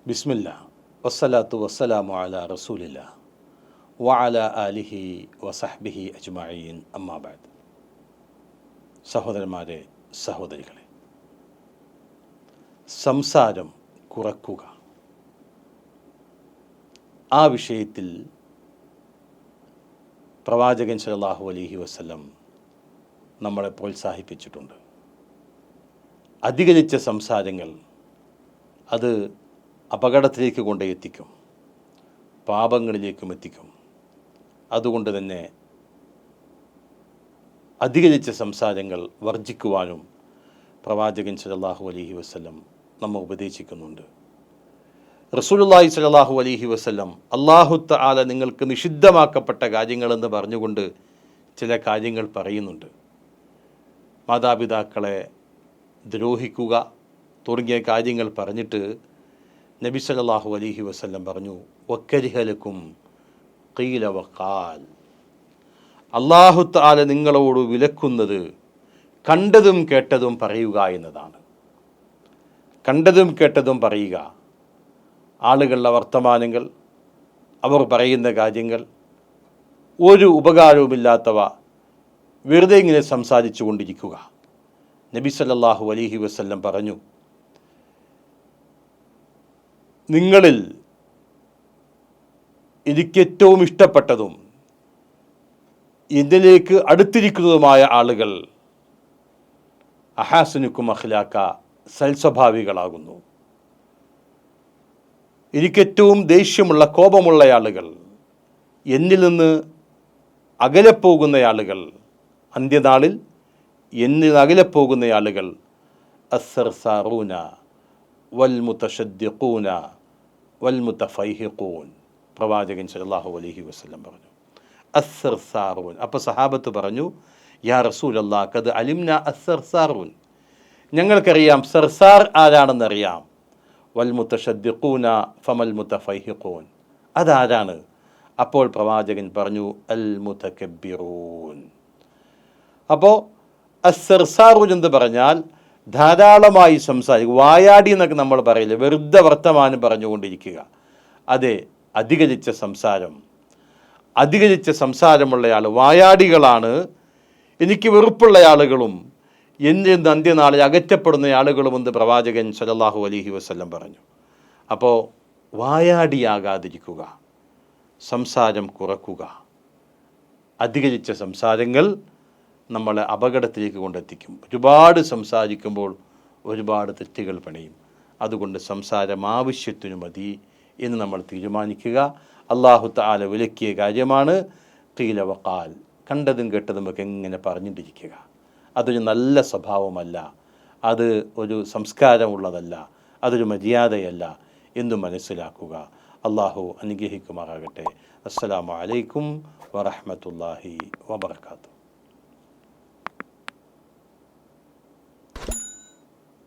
ബിസ്മില്ലാ വസ്സലാത്തു വസ്സലാമു അലാ റസൂലില്ലാ വഅലാ ആലിഹി വസഹ്ബിഹി അജ്മഈൻ അമ്മാ ബഅദ്. സഹോദരന്മാരെ, സഹോദരികളെ, സംസാരം കുറക്കുക, ആ വിഷയത്തിൽ പ്രവാചകൻ സല്ലല്ലാഹു അലൈഹി വസല്ലം നമ്മളെ പ്രോത്സാഹിപ്പിച്ചിട്ടുണ്ട്. അധികരിച്ച സംസാരങ്ങൾ അത് അപകടത്തിലേക്ക് കൊണ്ടെത്തിക്കും, പാപങ്ങളിലേക്കും എത്തിക്കും. അതുകൊണ്ട് തന്നെ അധികരിച്ച സംസാരങ്ങൾ വർജിക്കുവാനും പ്രവാചകൻ സല്ലല്ലാഹു അലൈഹി വസല്ലം നമ്മെ ഉപദേശിക്കുന്നുണ്ട്. റസൂലുള്ളാഹി സ്വല്ലല്ലാഹു അലൈഹി വസല്ലം അല്ലാഹു തആല നിങ്ങൾക്ക് നിഷിദ്ധമാക്കപ്പെട്ട കാര്യങ്ങളെന്ന് പറഞ്ഞുകൊണ്ട് ചില കാര്യങ്ങൾ പറയുന്നുണ്ട്. മാതാപിതാക്കളെ ദ്രോഹിക്കുക തുടങ്ങിയ കാര്യങ്ങൾ പറഞ്ഞിട്ട് നബി സല്ലല്ലാഹു അലൈഹി വസല്ലം പറഞ്ഞു, വക്കരിഹ ലക്കും ഖീല വഖാൽ. അല്ലാഹു തആല നിങ്ങളോട് വിലക്കുന്നത് കണ്ടതും കേട്ടതും പറയുക എന്നതാണ്. കണ്ടതും കേട്ടതും പറയുക, ആളുകളുടെ വർത്തമാനങ്ങൾ, അവർ പറയുന്ന കാര്യങ്ങൾ, ഒരു ഉപകാരവുമില്ലാത്തവ വെറുതെ ഇങ്ങനെ സംസാരിച്ചു കൊണ്ടിരിക്കുക. നബി സല്ലല്ലാഹു അലൈഹി വസല്ലം പറഞ്ഞു, നിങ്ങളിൽ എനിക്കേറ്റവും ഇഷ്ടപ്പെട്ടതും ഇതിലേക്ക് അടുത്തിരിക്കുന്നതുമായ ആളുകൾ അഹാസനുക്കും അഖ്ലാഖ, സൽസ്വഭാവികളാകുന്നു. എനിക്കേറ്റവും ദേഷ്യമുള്ള, കോപമുള്ള ആളുകൾ, എന്നിൽ നിന്ന് അകലെ പോകുന്ന ആളുകൾ, അന്ത്യനാളിൽ എന്നിൽ നിന്ന് അകലെ പോകുന്ന ആളുകൾ അസ്സർസാറൂന വൽ മുതശദ്ദിഖൂന വൽ മുതഫൈഹിഖൂൻ. പ്രവാചകൻ സല്ലല്ലാഹു അലൈഹി വസല്ലം പറഞ്ഞു അസ്സർസാറൂൻ. അപ്പോൾ സഹാബത്ത് പറഞ്ഞു, യാ റസൂലല്ലാഹ് ഖദ് അലിംന അസ്സർസാറൂൻ, ഞങ്ങൾക്കറിയാം സർസാർ ആരാണെന്നറിയാം. വൽ മുതശദ്ദിഖൂന ഫമൽ മുതഫൈഹിഖൂൻ, അതാരാണ്? അപ്പോൾ പ്രവാചകൻ പറഞ്ഞു അൽ മുതകബ്ബിറൂൻ. അപ്പോൾ അസ്സർസാറൂൻ എന്ന് പറഞ്ഞാൽ ധാരാളമായി സംസാരിക്കുക, വായാടി എന്നൊക്കെ നമ്മൾ പറയില്ല, വെറുതെ വർത്തമാനം പറഞ്ഞുകൊണ്ടിരിക്കുക. അതെ, അധികരിച്ച സംസാരമുള്ള ആൾ വായാടികളാണ്. എനിക്ക് വെറുപ്പുള്ള ആളുകളും എന്നിൽ നിന്ന് അന്ത്യനാളിൽ അകറ്റപ്പെടുന്ന ആളുകളുമെന്ന് പ്രവാചകൻ സല്ലല്ലാഹു അലൈഹി വസല്ലം പറഞ്ഞു. അപ്പോൾ വായാടിയാകാതിരിക്കുക, സംസാരം കുറക്കുക. അധികരിച്ച സംസാരങ്ങൾ നമ്മളെ അപകടത്തിലേക്ക് കൊണ്ടെത്തിക്കും. ഒരുപാട് സംസാരിക്കുമ്പോൾ ഒരുപാട് തെറ്റുകൾ പണിയും. അതുകൊണ്ട് സംസാരം ആവശ്യത്തിനു മതി എന്ന് നമ്മൾ തീരുമാനിക്കുക. അല്ലാഹു തആല വിലക്കിയ കാര്യമാണ് ഖീല വഖാൽ, കണ്ടതും കേട്ടതുമൊക്കെ എങ്ങനെ പറഞ്ഞിട്ടിരിക്കുക. അതൊരു നല്ല സ്വഭാവമല്ല, അത് ഒരു സംസ്കാരമുള്ളതല്ല, അതൊരു മര്യാദയല്ല എന്ന് മനസ്സിലാക്കുക. അല്ലാഹു അനുഗ്രഹിക്കുമാറാകട്ടെ. അസ്സലാമു അലൈക്കും വറഹ്മത്തുള്ളാഹി വബറകാതുഹു.